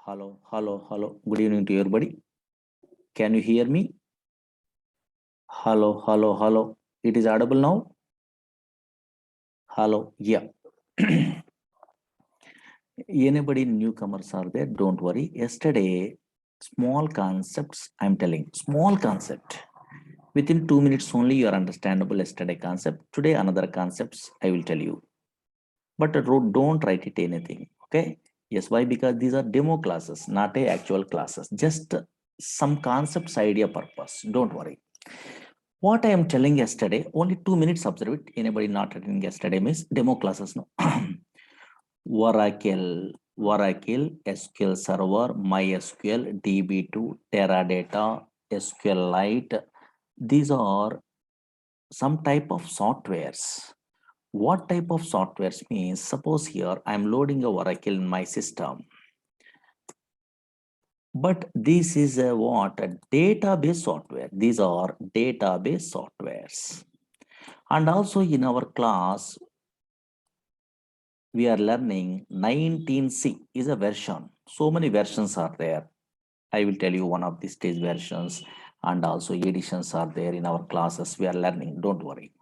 Hello. Good evening to everybody. Can you hear me? Hello. It is audible now? Hello. Yeah. Anybody newcomers are there? Don't worry. Yesterday, small concepts, I'm telling, small concept. Within 2 minutes only, you are understandable yesterday concept. Today, another concepts I will tell you. But don't write it anything. Okay. Yes, why? Because these are demo classes, not a actual classes. Just some concepts, idea, purpose. Don't worry. What I am telling yesterday, only 2 minutes observe it. Anybody not attending yesterday means demo classes. No. Oracle, SQL Server, MySQL, DB2, Teradata, SQLite. These are some type of softwares. What type of softwares means? Suppose here I am loading a Oracle in my system. But this is a what? A database software. These are database softwares. And also in our class, we are learning 19C is a version. So many versions are there. I will tell you one of the stage versions and also editions are there in our classes. We are learning, don't worry.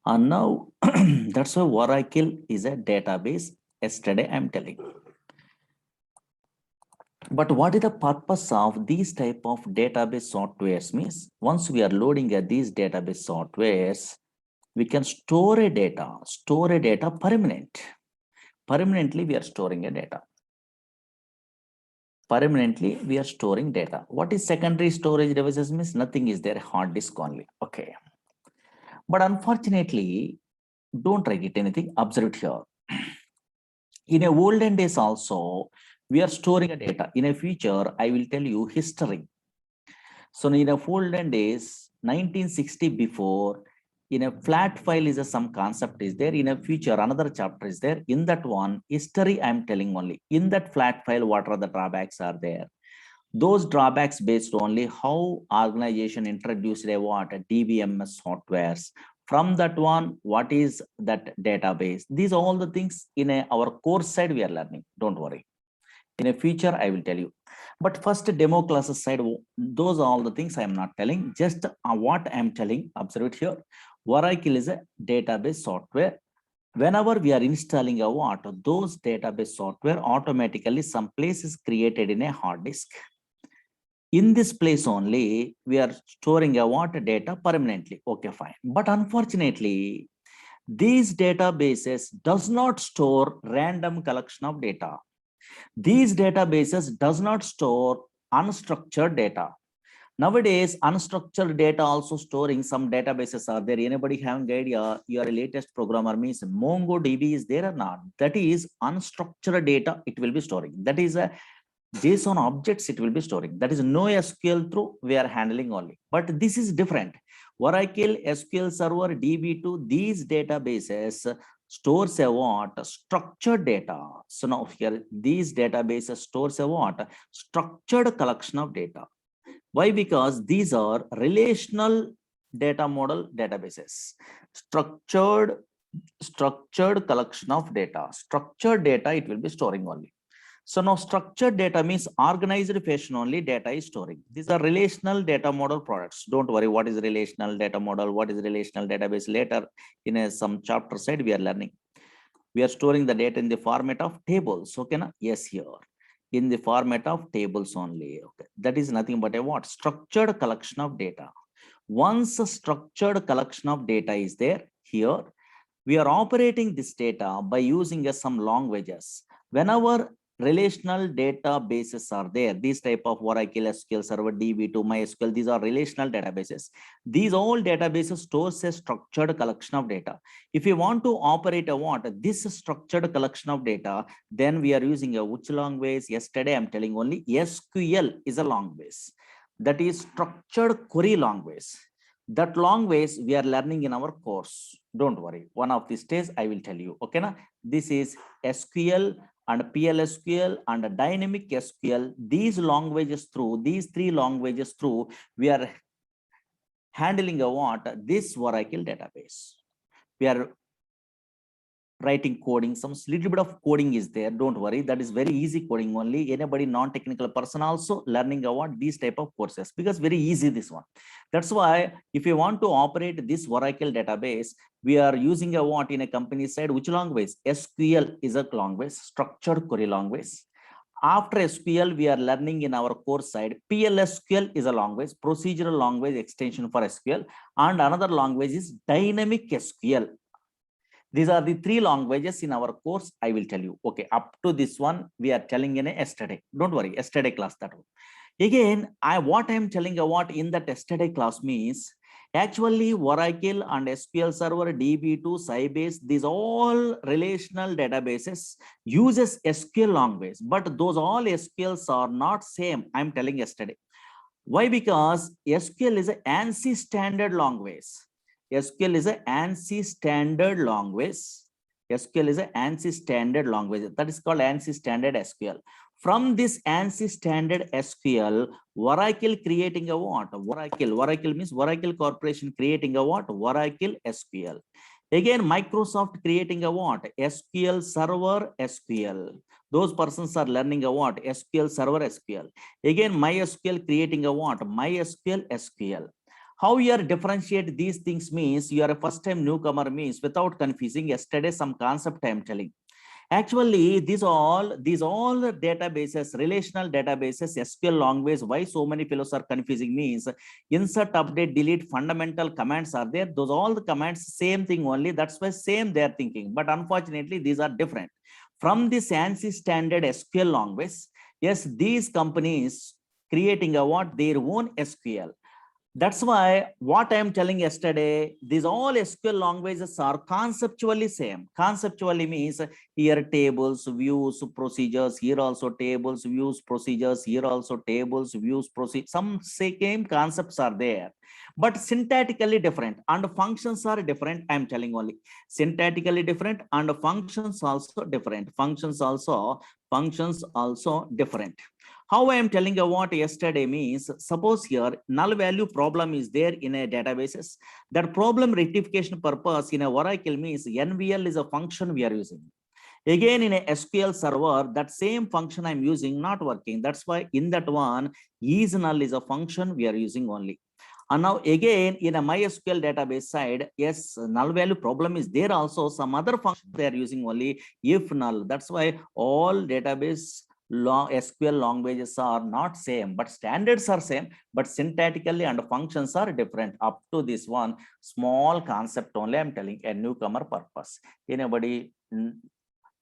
And now that's why Oracle is a database. Yesterday I'm telling. But what is the purpose of these type of database softwares means? Once we are loading at these database softwares, we can store a data permanent. Permanently, we are storing a data. Permanently, we are storing data. What is secondary storage devices means? Nothing is there, hard disk only. Okay. But unfortunately, don't write it anything, observe it here. In a olden days also, we are storing a data. In a future, I will tell you history. So in a olden days, 1960 before, in a flat file is some concept is there. In a future, another chapter is there. In that one, history I'm telling only. In that flat file, what are the drawbacks are there? Those drawbacks based only how organization introduced a what? A DBMS softwares. From that one, what is that database? These are all the things in our course side we are learning. Don't worry. In a future, I will tell you. But first demo classes side, those are all the things I am not telling. Just what I am telling, observe it here. Oracle is a database software. Whenever we are installing a what, those database software automatically some place is created in a hard disk. In this place only, we are storing a what data permanently. Okay, fine. But unfortunately, these databases does not store random collection of data. These databases does not store unstructured data. Nowadays, unstructured data also storing some databases are there. Anybody having idea? You are a latest programmer means MongoDB is there or not? That is unstructured data. It will be storing. That is a JSON objects. It will be storing. That is no SQL through we are handling only. But this is different. Oracle, SQL Server, DB2. These databases stores a what? Structured data. So now here these databases stores a what? Structured collection of data. Why? Because these are relational data model databases. Structured collection of data. Structured data it will be storing only. So now structured data means organized fashion only data is storing. These are relational data model products. Don't worry what is relational data model, what is relational database. Later in some chapter side we are learning. We are storing the data in the format of tables. Okay, na? Yes, here in the format of tables only. Okay, that is nothing but a what? Structured collection of data. Once a structured collection of data is there, here we are operating this data by using some languages. Whenever relational databases are there, these type of Oracle, SQL Server, DB2, MySQL, these are relational databases. These all databases stores a structured collection of data. If you want to operate a what? This structured collection of data, then we are using a which language? Yesterday I'm telling only SQL is a language. That is structured query language. That language we are learning in our course. Don't worry. One of these days I will tell you. Okay, na? This is SQL and PLSQL and dynamic SQL. These languages through, these three languages through, we are handling a what? This Oracle database. We are writing coding, some little bit of coding is there. Don't worry, that is very easy coding only. Anybody non-technical person also learning about these type of courses because very easy this one. That's why if you want to operate this Oracle database, we are using a what in a company side, which language? SQL is a language, structured query language. After SQL, we are learning in our course side, PLSQL is a language, procedural language extension for SQL, and another language is dynamic SQL. These are the three languages in our course. I will tell you. Okay, up to this one, we are telling in a yesterday. Don't worry, yesterday class that one. Again, what I'm telling about in that yesterday class means actually Oracle and SQL Server, DB2, Sybase, these all relational databases uses SQL language, but those all SQLs are not same. I'm telling yesterday. Why? Because SQL is an ANSI standard language. SQL is an ANSI standard language. SQL is an ANSI standard language. That is called ANSI standard SQL. From this ANSI standard SQL, Oracle creating a what? Oracle means Oracle Corporation creating a what? Oracle SQL. Again, Microsoft creating a what? SQL Server SQL. Those persons are learning a what? SQL Server SQL. Again, MySQL creating a what? MySQL SQL. How you are differentiate these things means you are a first time newcomer means without confusing. Yesterday some concept I am telling. Actually, these all databases, relational databases, SQL language, why so many fellows are confusing means insert, update, delete, fundamental commands are there. Those all the commands, same thing only. That's why same they are thinking. But unfortunately, these are different. From this ANSI standard SQL language, yes, these companies creating a what? Their own SQL. That's why what I am telling yesterday, these all SQL languages are conceptually same. Conceptually means here tables, views, procedures, here also tables, views, procedures, here also tables, views, procedures. Some same concepts are there, but syntactically different and functions are different. I am telling only syntactically different and functions also different. Functions also different. How I am telling you what yesterday means, suppose here null value problem is there in a databases. That problem rectification purpose in a Oracle means NVL is a function we are using. Again, in a SQL server, that same function I'm using not working. That's why in that one, is null is a function we are using only. And now again, in a MySQL database side, yes, null value problem is there also. Some other function they are using only if null. That's why all database SQL languages are not same, but standards are same, but syntactically and functions are different. Up to this one small concept only I'm telling, a newcomer purpose. Anybody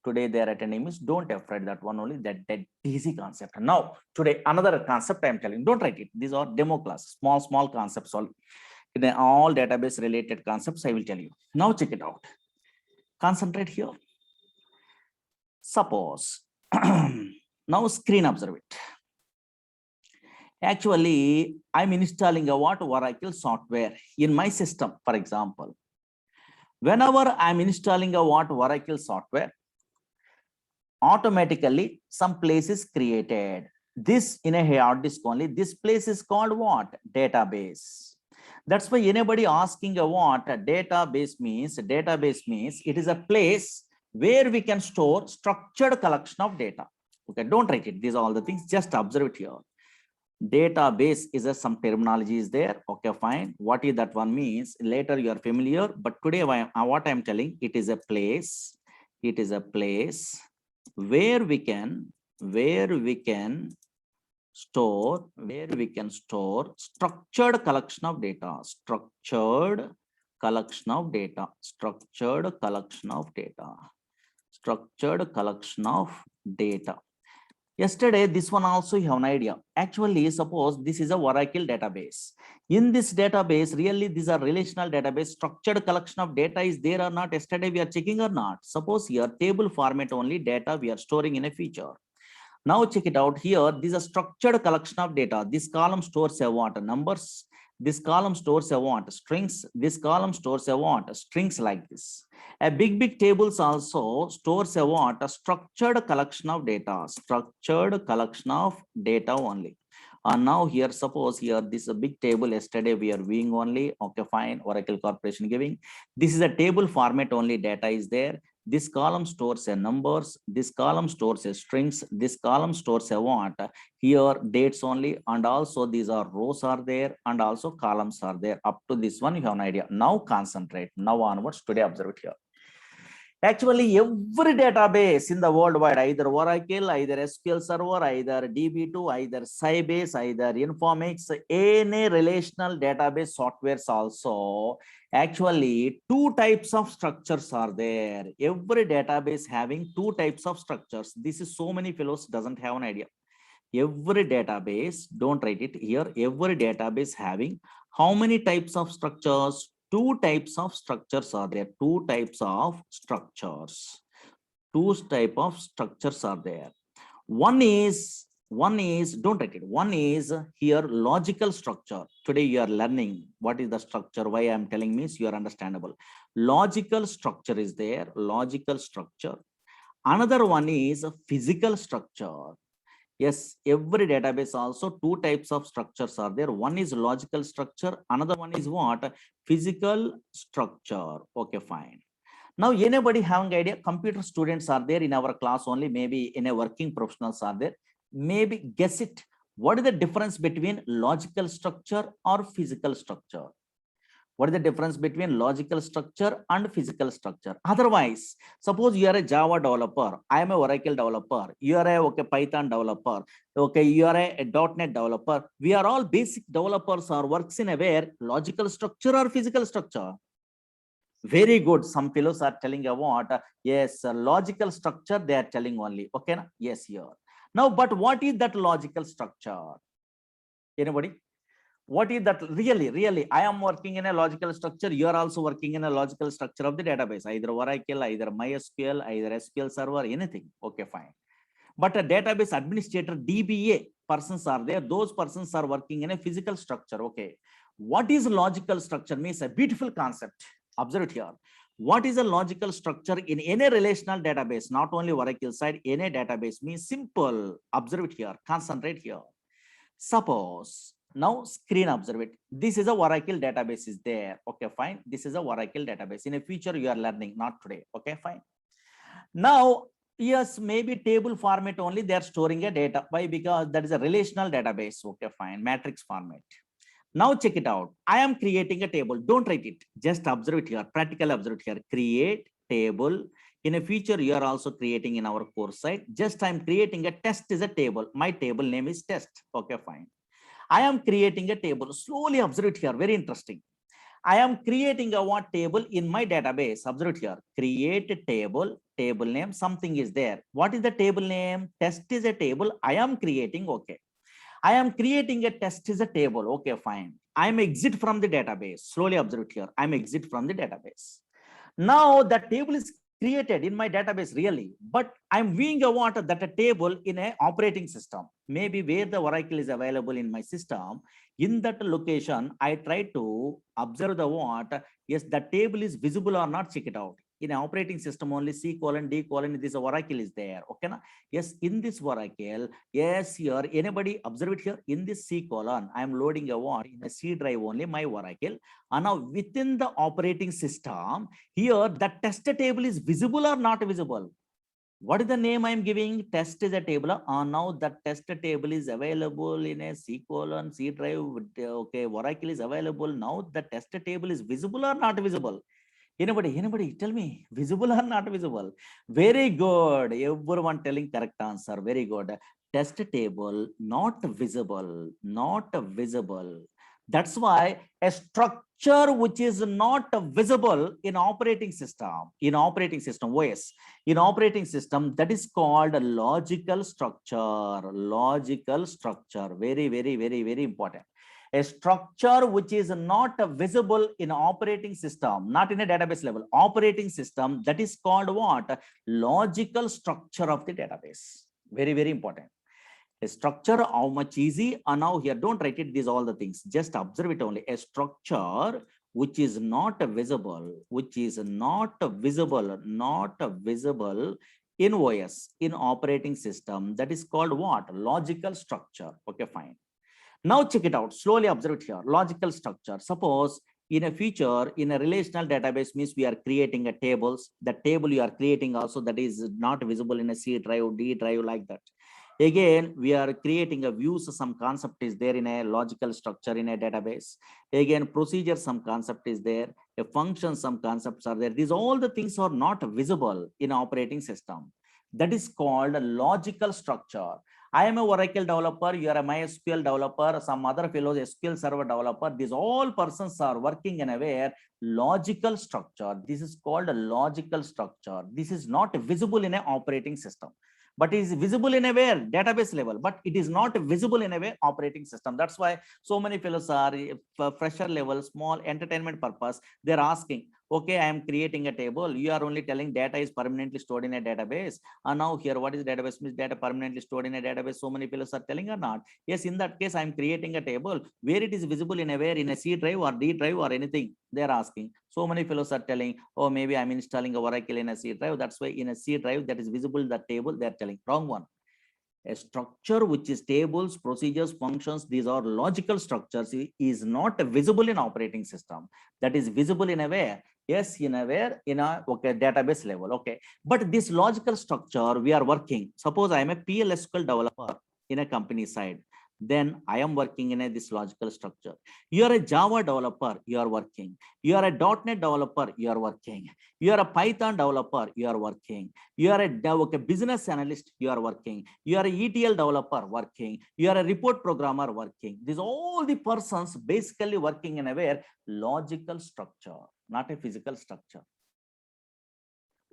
today they are attending means don't afraid that one only, that easy concept. Now today another concept I'm telling, don't write it. These are demo class, small concepts all. In all database related concepts I will tell you. Now check it out. Concentrate here. Suppose now screen observe it. Actually, I'm installing a what? Oracle software in my system, for example. Whenever I'm installing a what? Oracle software, automatically some place is created. This in a hard disk only. This place is called what? Database. That's why anybody asking a what? A database means it is a place where we can store structured collection of data. Okay, don't write it. These are all the things. Just observe it here. Database is some terminology is there. Okay, fine. What is that one means? Later you are familiar. But today what I am telling, it is a place. It is a place where we can store structured collection of data. Structured collection of data. Yesterday, this one also you have an idea. Actually, suppose this is a Oracle database. In this database, really these are relational database. Structured collection of data is there or not? Yesterday we are checking or not. Suppose here table format only data we are storing in a feature. Now check it out here. This is a structured collection of data. This column stores a what? Numbers. This column stores a what? Strings. This column stores a what? Strings like this. A big tables also stores a what? A structured collection of data. Structured collection of data only. And now here, suppose here, this is a big table. Yesterday we are viewing only. Okay, fine. Oracle Corporation giving. This is a table format only. Data is there. This column stores a numbers, this column stores a strings, this column stores a what? Here dates only, and also these are rows are there, and also columns are there. Up to this one, you have an idea. Now concentrate. Now onwards, today observe it here. Actually, every database in the worldwide, either Oracle, either SQL Server, either DB2, either Sybase, either Informix, any relational database softwares also, actually two types of structures are there. Every database having two types of structures. This is so many fellows doesn't have an idea. Every database, don't write it here, every database having how many types of structures? Two types of structures are there. Two types of structures. Two type of structures are there. One is don't write it. One is here logical structure. Today you are learning what is the structure. Why I am telling means you are understandable. Logical structure is there. Logical structure. Another one is physical structure. Yes, every database also two types of structures are there. One is logical structure. Another one is what? Physical structure. Okay, fine. Now, anybody having idea? Computer students are there in our class only. Maybe in a working professionals are there. Maybe guess it. What is the difference between logical structure or physical structure? What is the difference between logical structure and physical structure? Otherwise, suppose you are a Java developer, I am a Oracle developer, you are a Python developer, you are a .NET developer. We are all basic developers or works in a where logical structure or physical structure. Very good. Some fellows are telling about yes, logical structure. They are telling only. Okay, yes, here. Now, but what is that logical structure? Anybody? What is that? Really, I am working in a logical structure. You are also working in a logical structure of the database, either Oracle, either MySQL, either SQL Server, anything. Okay, fine. But a database administrator, DBA persons are there. Those persons are working in a physical structure. Okay. What is logical structure means a beautiful concept. Observe it here. What is a logical structure in any relational database? Not only Oracle side, any database means simple. Observe it here. Concentrate here. Suppose now screen observe it. This is a Oracle database is there. Okay, fine. This is a Oracle database. In a future, you are learning, not today. Okay, fine. Now, yes, maybe table format only they are storing a data. Why? Because that is a relational database. Okay, fine. Matrix format. Now check it out. I am creating a table. Don't write it. Just observe it here. Practical observe it here. Create table. In a future, you are also creating in our course site. Just I'm creating a test is a table. My table name is test. Okay, fine. I am creating a table. Slowly observe it here. Very interesting. I am creating a what table in my database. Observe it here. Create a table. Table name. Something is there. What is the table name? Test is a table. I am creating. Okay. I am creating a test is a table. Okay, fine. I am exit from the database. Slowly observe it here. I am exit from the database. Now the table is created in my database really, but I'm viewing a what that a table in a operating system. Maybe where the Oracle is available in my system, in that location, I try to observe the what, yes, the table is visible or not, check it out. In an operating system only C colon D colon this Oracle is there. Okay, na? Yes, in this Oracle, yes, here anybody observe it here in this C colon, I am loading a what in a C drive only my Oracle. And now within the operating system, here the test table is visible or not visible. What is the name I am giving? Test is a table. Now the test table is available in a C colon C drive. Okay, Oracle is available. Now the test table is visible or not visible? Anybody tell me, visible or not visible? Very good. Everyone telling correct answer. Very good. Test table not visible, not visible. That's why a structure which is not visible in operating system, OS, in operating system, that is called a logical structure. Logical structure. Very, very, very, very important. A structure which is not visible in operating system, not in a database level, operating system, that is called what? Logical structure of the database. Very, very important. A structure, how much easy? And now here, don't write it, these all the things. Just observe it only. A structure which is not visible, not visible in OS, in operating system, that is called what? Logical structure. Okay, fine. Now check it out. Slowly observe it here. Logical structure. Suppose in a future, in a relational database means we are creating a tables. The table you are creating also that is not visible in a C drive, D drive like that. Again, we are creating a views, some concept is there in a logical structure in a database. Again, procedure, some concept is there. A function, some concepts are there. These all the things are not visible in operating system. That is called a logical structure. I am a Oracle developer, you are a MySQL developer, some other fellows SQL Server developer. These all persons are working in a way logical structure. This is called a logical structure. This is not visible in an operating system, but it is visible in a way database level, but it is not visible in a way operating system. That's why so many fellows are fresher level, small entertainment purpose. They're asking, okay, I am creating a table. You are only telling data is permanently stored in a database. And now here, what is database means? Data permanently stored in a database. So many fellows are telling or not. Yes, in that case, I am creating a table where it is visible in a where in a C drive or D drive or anything. They're asking. So many fellows are telling, oh, maybe I'm installing a Oracle in a C drive. That's why in a C drive that is visible, the table they're telling. Wrong one. A structure which is tables, procedures, functions, these are logical structures, is not visible in operating system. That is visible in a way, yes, in a way, in a okay, database level. Okay, but this logical structure we are working. Suppose I am a PLSQL developer in a company side, then I am working in this logical structure. You are a Java developer, you are working. You are a .NET developer, you are working. You are a Python developer, you are working. You are a business analyst, you are working. You are a ETL developer working. You are a report programmer working. These all the persons basically working in a way logical structure, not a physical structure.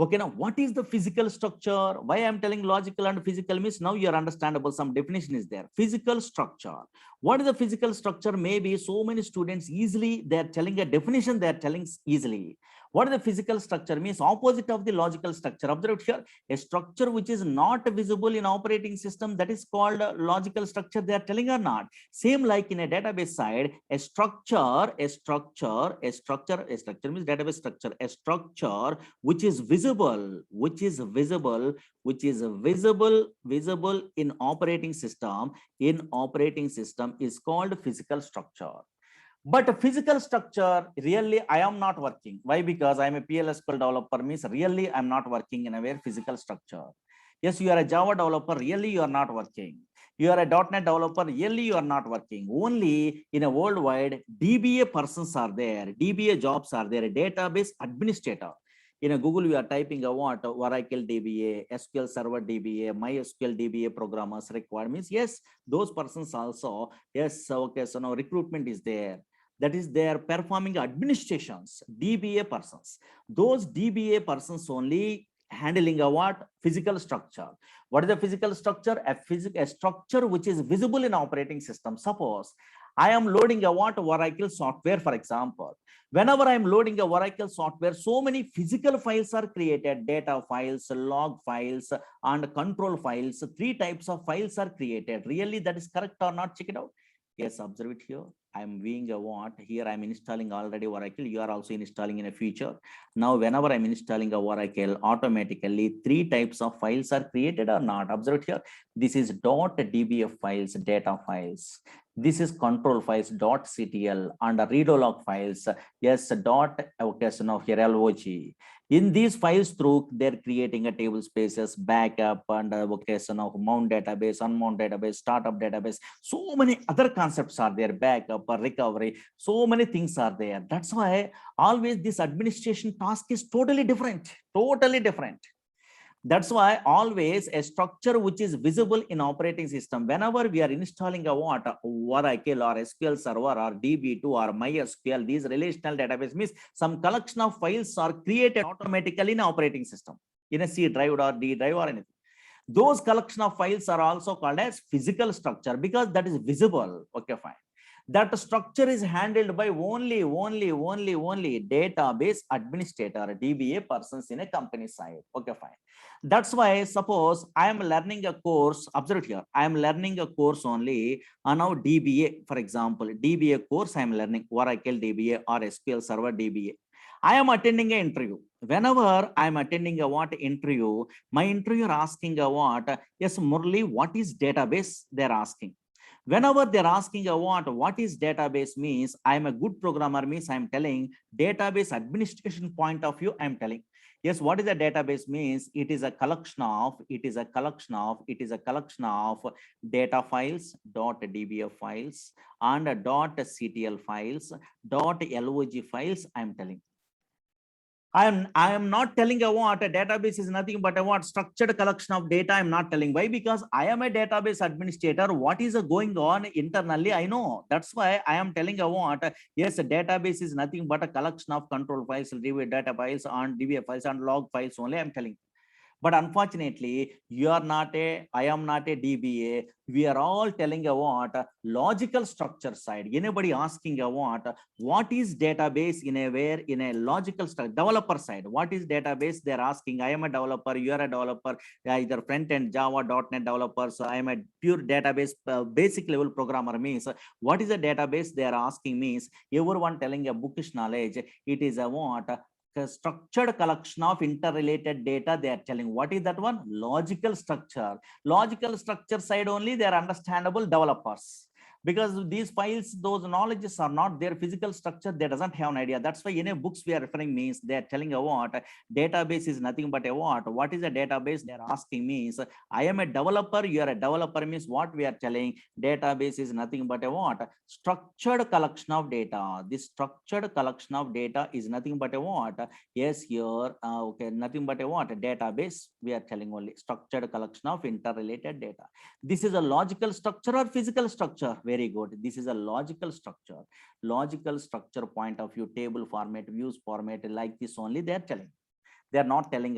Okay, now what is the physical structure? Why I'm telling logical and physical means now you're understandable. Some definition is there. Physical structure. What is the physical structure? Maybe so many students easily they're telling a definition, they're telling easily. What is the physical structure means? Opposite of the logical structure. Observe here, a structure which is not visible in operating system, that is called a logical structure. They are telling or not. Same like in a database side, a structure means database structure. A structure which is visible in operating system is called physical structure. But a physical structure, really, I am not working. Why? Because I am a PLSQL developer, means really I'm not working in a very physical structure. Yes, you are a Java developer, really you are not working. You are a .NET developer, really you are not working. Only in a worldwide, DBA persons are there, DBA jobs are there, a database administrator. In a Google, we are typing a what? Oracle DBA, SQL Server DBA, MySQL DBA programmers required. Means yes, those persons also, yes, okay, so now recruitment is there. That is, they are performing administrations, DBA persons. Those DBA persons only handling a what? Physical structure. What is the physical structure? A structure which is visible in operating system. Suppose I am loading a what? Oracle software, for example. Whenever I am loading a Oracle software, so many physical files are created, data files, log files, and control files. 3 types of files are created. Really, that is correct or not? Check it out. Yes, observe it here. I'm viewing a what? Here I'm installing already Oracle. You are also installing in a future. Now, whenever I'm installing a Oracle, automatically 3 types of files are created or not. Observe it here. This is .dbf files, data files. This is control files, .ctl, and readolog files. Yes, okay, so now here log. In these files through, they're creating a table spaces, backup, and okay, so now mount database, unmount database, startup database. So many other concepts are there, backup or recovery. So many things are there. That's why always this administration task is totally different, totally different. That's why always a structure which is visible in operating system. Whenever we are installing a what? Oracle or SQL Server or DB2 or MySQL, these relational database means some collection of files are created automatically in operating system, in a C drive or D drive or anything. Those collection of files are also called as physical structure because that is visible. Okay, fine. That structure is handled by only database administrator, DBA persons in a company side. Okay, fine. That's why suppose I am learning a course, observe here, I am learning a course only on now DBA, for example, DBA course I am learning Oracle DBA or SQL Server DBA. I am attending an interview. Whenever I am attending a what interview, my interviewer asking a what? Yes, Murli, what is database? They're asking. Whenever they're asking what is database means, I'm a good programmer means I'm telling database administration point of view, I'm telling. Yes, what is a database means? It is a collection of data files, .dbf files, and .ctl files, .log files, I'm telling. I am not telling a database is nothing but a structured collection of data. I'm not telling. Why? Because I am a database administrator. What is going on internally, I know. That's why I am telling yes, a database is nothing but a collection of control files, data files, and DBA files, and log files only, I'm telling. But unfortunately, you are not I am not a DBA. We are all telling logical structure side. Anybody asking what is database in a logical structure, developer side, what is database? They're asking, I am a developer, you are a developer, either front end Java, .NET developer. So I am a pure database basic level programmer means what is a database? They are asking means everyone telling a bookish knowledge. It is a structured collection of interrelated data. They are telling what is that one? Logical structure. Logical structure side only they are understandable developers, because these files, those knowledges are not their physical structure. They doesn't have an idea. That's why in a books we are referring means they are telling database is nothing but a what is a database? They are asking means I am a developer, you are a developer means what we are telling, database is nothing but a structured collection of data. This structured collection of data is nothing but a yes, here okay, nothing but a database. We are telling only structured collection of interrelated data. This is a logical structure or physical structure? Very good. This is a logical structure. Logical structure point of view, table format, views format, like this only they are telling. They are not telling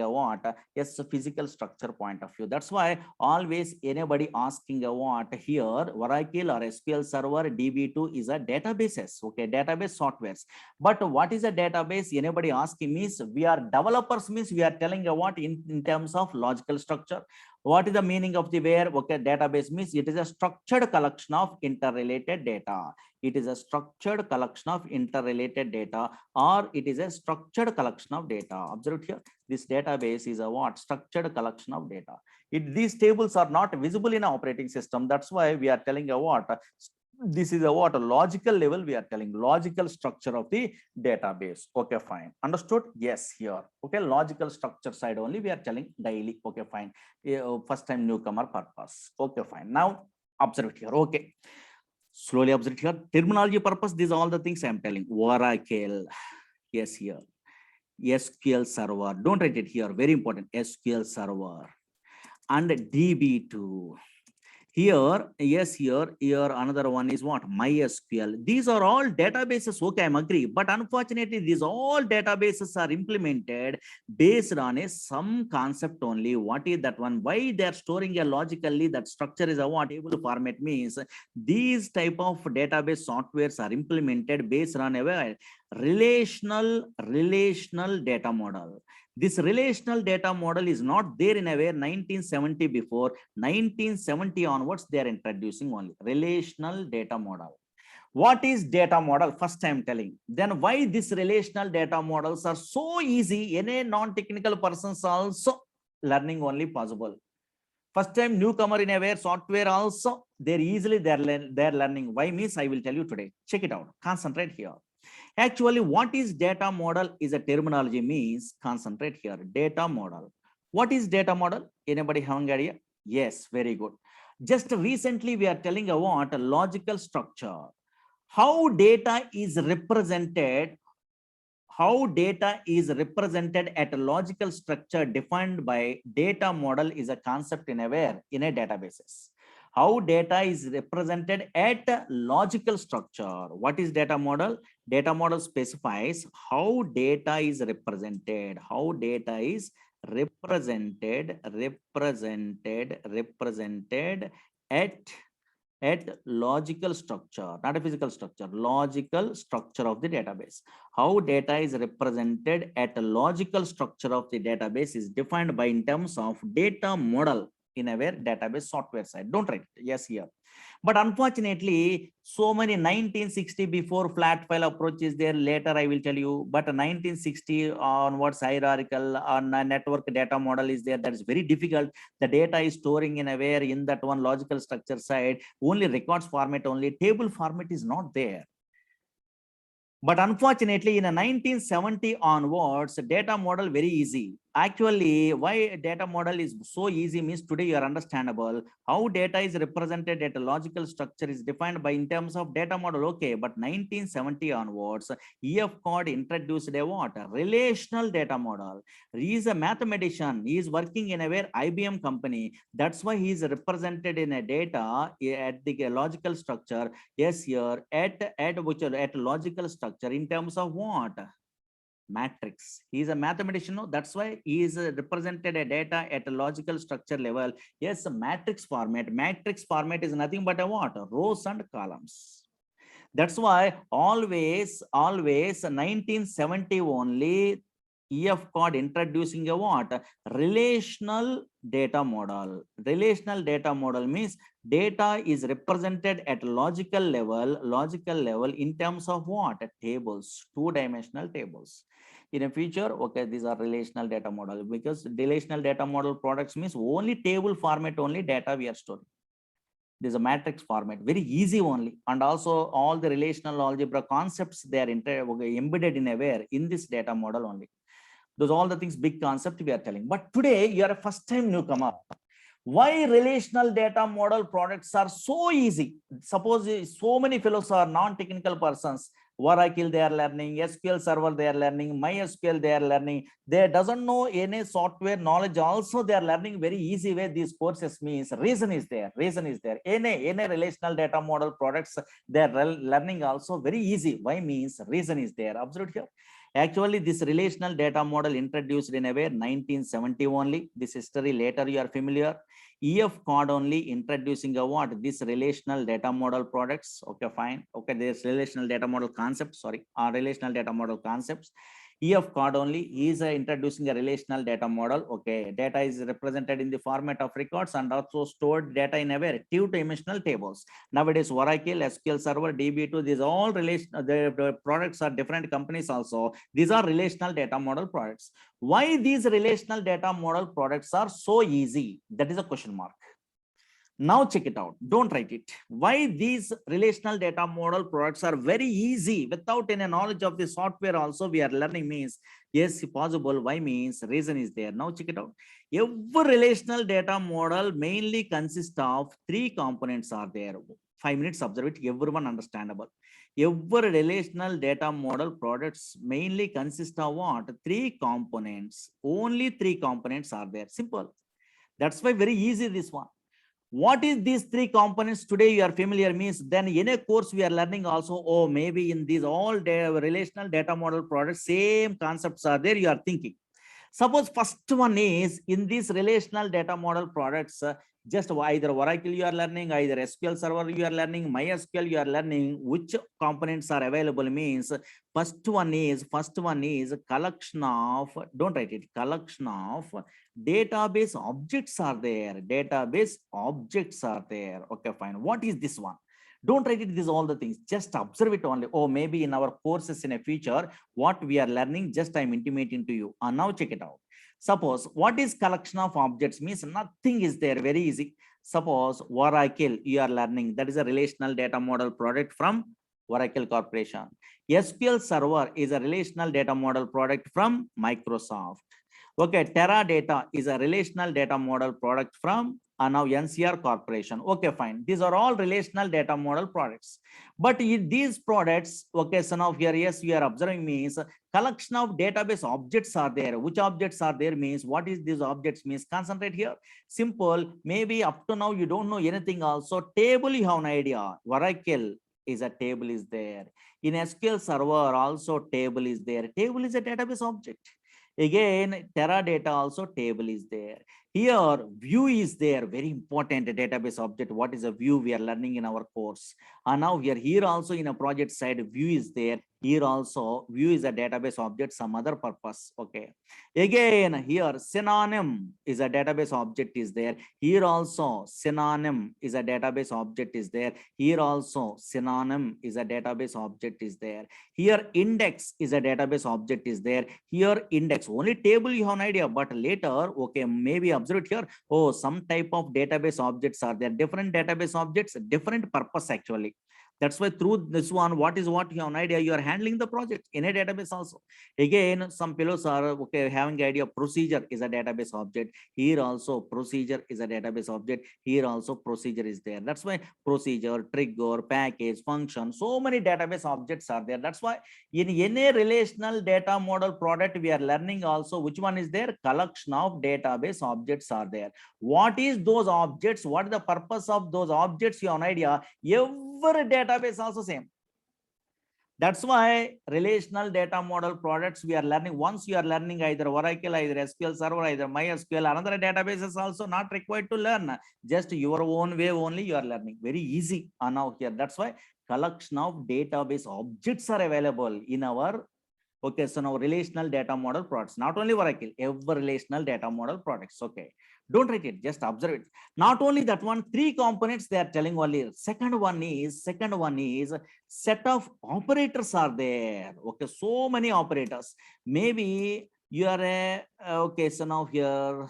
yes, a physical structure point of view. That's why always anybody asking here, Oracle or SQL Server, DB2 is a databases, okay, database softwares. But what is a database? Anybody asking means we are developers means we are telling in terms of logical structure. What is the meaning of the where? Okay, database means it is a structured collection of interrelated data. It is a structured collection of interrelated data, or it is a structured collection of data. Observe here, this database is a structured collection of data. These tables are not visible in an operating system. That's why we are telling this is a logical level. We are telling logical structure of the database. Okay, fine, understood? Yes, here, okay, logical structure side only we are telling daily. Okay, fine. First time newcomer purpose. Okay, fine. Now observe it here. Okay, slowly observe it here. Terminology purpose, these are all the things I am telling. Oracle, yes, here. SQL Server, don't write it here, very important. SQL Server and DB2. Here, yes, here another one is what? MySQL. These are all databases. Okay, I'm agree. But unfortunately, these all databases are implemented based on some concept only. What is that one? Why they are storing a logically? That structure is a what? Table format means these type of database softwares are implemented based on a relational data model. This relational data model is not there in a way 1970 before. 1970 onwards, they are introducing only relational data model. What is data model? First I am telling. Then why these relational data models are so easy? Any non-technical persons also learning only possible. First time newcomer in a way software also, they're easily they're learning. Why means I will tell you today. Check it out. Concentrate here. Actually, what is data model is a terminology means concentrate here. Data model. What is data model? Anybody have an idea? Yes, very good. Just recently we are telling about a logical structure. How data is represented. How data is represented at a logical structure defined by data model is a concept in a databases. How data is represented at a logical structure. What is data model? Data model specifies how data is represented. How data is represented at logical structure, not a physical structure, logical structure of the database. How data is represented at a logical structure of the database is defined by in terms of data model. in a database software side. Don't write it. Yes, here. But unfortunately, so many 1960 before flat file approach is there. Later, I will tell you. But 1960 onwards hierarchical network data model is there. That is very difficult. The data is storing in a where in that one logical structure side. Only records format, only table format is not there. But unfortunately, in a 1970 onwards, data model very easy. Actually, why data model is so easy means today you are understandable. How data is represented at a logical structure is defined by in terms of data model. Okay, but 1970 onwards, EF Cod introduced a what? A relational data model. He is a mathematician. He is working in a where IBM company. That's why he is represented in a data at the logical structure. Yes, here at logical structure in terms of what? Matrix. He is a mathematician. No? That's why he is represented a data at a logical structure level. Yes, a matrix format. Matrix format is nothing but a what? Rows and columns. That's why always 1970 only EF Cod introducing a what? Relational data model. Relational data model means data is represented at logical level in terms of what? Tables, two-dimensional tables. In a future, okay, these are relational data model because relational data model products means only table format, only data we are storing. This is a matrix format, very easy only. And also all the relational algebra concepts, they are embedded in a where in this data model only. Those all the things, big concept we are telling. But today you are a first time newcomer. Why relational data model products are so easy? Suppose so many fellows are non-technical persons. Oracle they are learning, SQL Server they are learning, MySQL they are learning. They doesn't know any software knowledge also they are learning very easy way. These courses means reason is there. Any relational data model products they are learning also very easy. Why means reason is there. Observe here. Actually, this relational data model introduced in a way 1970 only. This history later you are familiar. EF Cod only introducing a what? This relational data model products. Okay, fine. Okay, this relational data model concept. Sorry, relational data model concepts. EF Cod only is introducing a relational data model. Okay, data is represented in the format of records and also stored data in a two-dimensional tables. Nowadays, Oracle, SQL Server, DB2, these all the products are different companies also. These are relational data model products. Why these relational data model products are so easy? That is a question mark. Now check it out. Don't write it. Why these relational data model products are very easy without any knowledge of the software also we are learning means yes possible. Why means reason is there. Now check it out. Every relational data model mainly consists of three components are there. 5 minutes, observe it. Everyone understandable. Every relational data model products mainly consist of what? Three components. Only three components are there. Simple. That's why very easy this one. What is these three components today you are familiar means then in a course we are learning also, oh maybe in these all relational data model products same concepts are there you are thinking. Suppose first one is in these relational data model products just either Oracle you are learning, either SQL Server you are learning, MySQL you are learning, which components are available means first one is collection of, don't write it, collection of database objects are there. Database objects are there. Okay, fine. What is this one? Don't write it, these all the things. Just observe it only. Oh, maybe in our courses in a future, what we are learning, just I'm intimating to you. And now check it out. Suppose what is collection of objects means nothing is there. Very easy. Suppose Oracle you are learning. That is a relational data model product from Oracle Corporation. SQL Server is a relational data model product from Microsoft. Okay, Teradata is a relational data model product from now NCR Corporation. Okay, fine. These are all relational data model products. But in these products, okay, so now here, yes, you are observing means collection of database objects are there. Which objects are there means what is these objects means concentrate here. Simple. Maybe up to now you don't know anything also. Table you have an idea. Oracle is a table is there. In SQL Server also table is there. Table is a database object. Again, Teradata also table is there. Here, view is there, very important database object. What is a view we are learning in our course? And now we are here also in a project side, view is there. Here also view is a database object, some other purpose. Okay. Again, here synonym is a database object is there. Here also synonym is a database object is there. Here also synonym is a database object is there. Here index is a database object is there. Here index, only table you have an idea, but later, okay, maybe observe here. Oh, some type of database objects are there. Different database objects, different purpose actually. That's why through this one, what you have an idea, you are handling the project in a database also. Again, some fellows are okay having idea procedure is a database object. Here also procedure is a database object. Here also procedure is there. That's why procedure, trigger, package, function, so many database objects are there. That's why in any relational data model product, we are learning also which one is there. Collection of database objects are there. What is those objects? What is the purpose of those objects? You have an idea. Every database also same. That's why relational data model products we are learning. Once you are learning either Oracle, either SQL Server, either MySQL, another database is also not required to learn. Just your own way only you are learning. Very easy now here. That's why collection of database objects are available in our okay. So now relational data model products, not only Oracle, every relational data model products. Okay. Don't write it, just observe it. Not only that one, three components they are telling only. Second one is set of operators are there. Okay, so many operators. Maybe you are a okay. So now here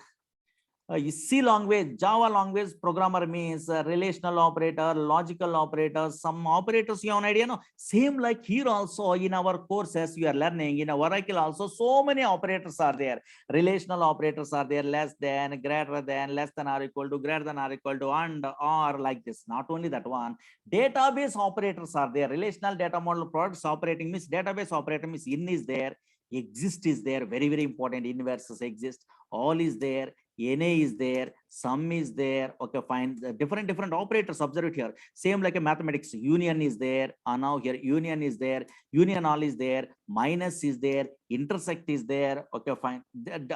C language, Java language programmer means relational operator, logical operators, some operators you have an idea, no? Same like here also in our courses you are learning, in Oracle also, so many operators are there. Relational operators are there, less than, greater than, less than or equal to, greater than or equal to, and or like this. Not only that one, database operators are there. Relational data model products operating means database operator means in is there, exist is there, very, very important, in versus exist, all is there, NA is there, sum is there. Okay, fine. The different operators, observe it here. Same like a mathematics, union is there. Now here union is there, union all is there, minus is there, intersect is there. Okay, fine.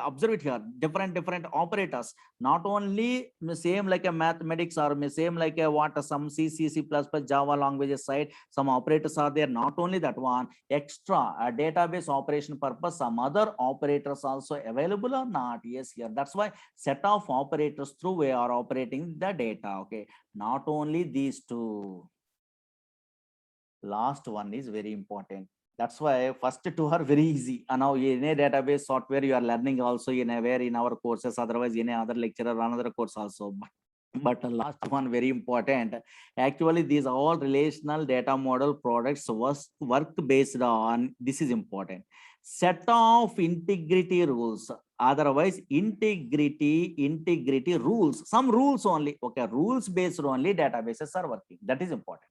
Observe it here. Different operators. Not only same like a mathematics or same like a what some C, C++, Java languages side, some operators are there. Not only that one, extra database operation purpose, some other operators also available or not. Yes, here. That's why set of operators through we are operating the data. Okay, not only these two, last one is very important. That's why first two are very easy. And now in a database software you are learning also in a where in our courses, otherwise in another lecture or another course also. But the last one very important. Actually, these all relational data model products work based on, this is important, set of integrity rules. Otherwise integrity rules, some rules only. Okay, rules based only databases are working. That is important.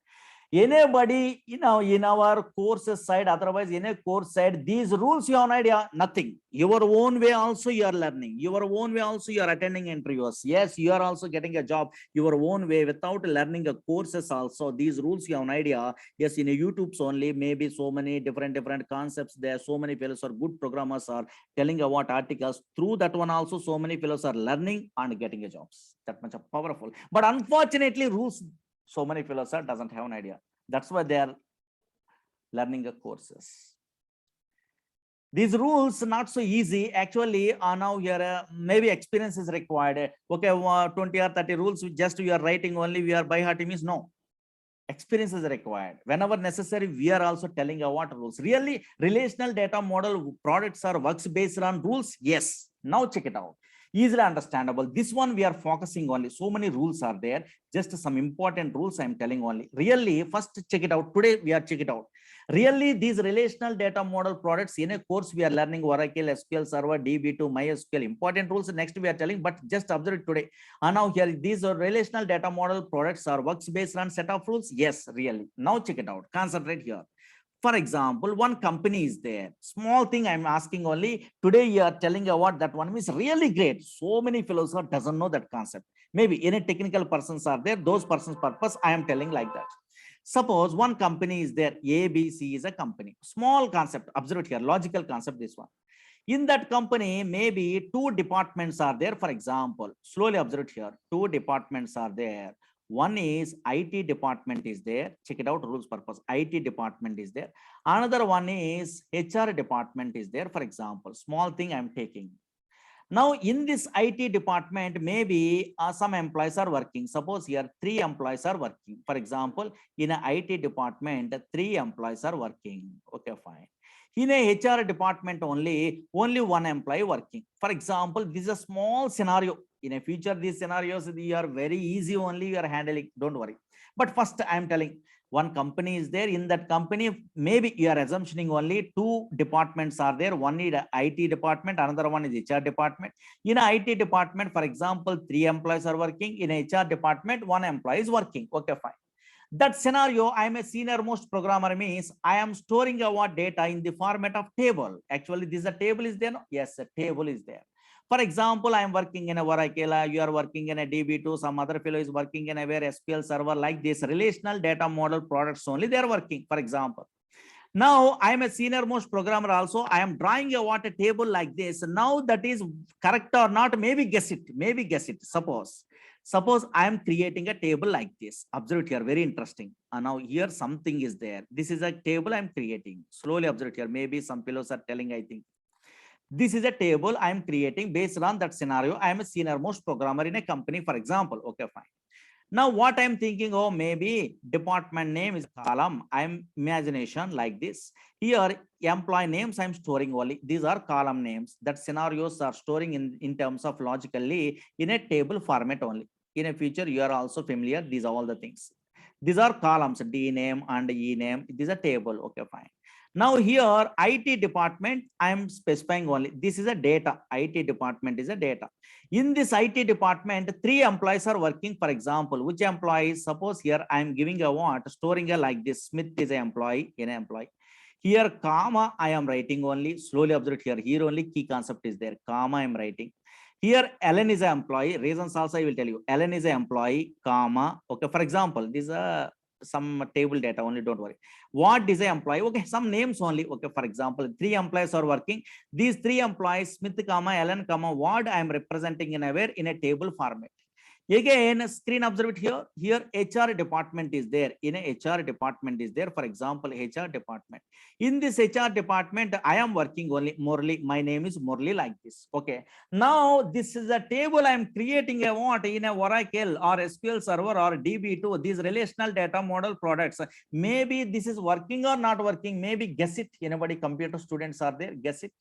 Anybody in our courses side, otherwise in a course side, these rules you have an idea, nothing. Your own way also you are learning, your own way also you are attending interviews. Yes, you are also getting a job your own way without learning a courses also. These rules you have an idea. Yes, in a YouTube's only, maybe so many different concepts there. So many fellows are good programmers are telling about articles. Through that one also, so many fellows are learning and getting a jobs. That much of powerful. But unfortunately, rules, so many fellows are doesn't have an idea. That's why they are learning the courses. These rules not so easy. Actually, now here maybe experience is required. Okay, 20 or 30 rules, just you are writing only, we are by heart means no. Experience is required. Whenever necessary, we are also telling what rules. Really, relational data model products are works based on rules. Yes. Now check it out. Easily understandable. This one we are focusing only. So many rules are there. Just some important rules I am telling only. Really, first check it out. Today we are check it out. Really, these relational data model products in a course we are learning Oracle, SQL Server, DB2, MySQL. Important rules next we are telling, but just observe it today. And now here these are relational data model products are works based on set of rules. Yes, really. Now check it out. Concentrate here. For example, one company is there. Small thing I'm asking only. Today you are telling about that one is really great. So many fellows doesn't know that concept. Maybe any technical persons are there. Those persons purpose I am telling like that. Suppose one company is there. ABC is a company. Small concept. Observe it here. Logical concept. This one. In that company, maybe two departments are there. For example, slowly observe it here. Two departments are there. One is IT department is there. Check it out, rules purpose. IT department is there. Another one is HR department is there. For example, small thing I'm taking. Now, in this IT department, maybe some employees are working. Suppose here 3 employees are working. For example, in an IT department, 3 employees are working. Okay, fine. In a HR department only 1 employee working. For example, this is a small scenario. In a future, these scenarios, they are very easy only you are handling. Don't worry. But first, I am telling, one company is there. In that company, maybe you are assuming only 2 departments are there. One is IT department, another one is HR department. In a IT department, for example, 3 employees are working. In a HR department, 1 employee is working. Okay, fine. That scenario, I am a senior most programmer, means I am storing our data in the format of table. Actually, this a table is there. No? Yes, a table is there. For example, I am working in a Oracle, you are working in a DB2, some other fellow is working in a where SQL server, like this relational data model products only they are working, for example. Now I am a senior most programmer also. I am drawing a water table like this. Now that is correct or not, maybe guess it, maybe guess it. Suppose I am creating a table like this. Observe it here, very interesting. Now here something is there. This is a table I am creating. Slowly observe it here. Maybe some fellows are telling, I think. This is a table I am creating based on that scenario. I am a senior most programmer in a company, for example. Okay, fine. Now what I'm thinking, oh, maybe department name is column. I'm imagination like this. Here employee names I'm storing only. These are column names. That scenarios are storing in terms of logically in a table format only. In a future, you are also familiar. These are all the things. These are columns, D name and E name. These are table. Okay, fine. Now here IT department, I am specifying only. This is a data. IT department is a data. In this IT department, 3 employees are working. For example, which employees? Suppose here I am giving a what, storing a like this. Smith is an employee, in an employee. Here comma I am writing only. Slowly observe here. Here only key concept is there. Comma I am writing. Here Ellen is an employee. Reasons also I will tell you. Ellen is an employee, comma. Okay, for example, this is a some table data only, don't worry. What is an employee? Okay, some names only. Okay, for example, 3 employees are working. These 3 employees, Smith, comma, Ellen, comma, what I am representing in a table format. Again, screen observe it here. Here HR department is there. In a HR department is there. For example, HR department. In this HR department, I am working only Morley. My name is Morley like this. Okay. Now this is a table I am creating a what in a Oracle or SQL server or DB2. These relational data model products. Maybe this is working or not working. Maybe guess it. Anybody computer students are there? Guess it.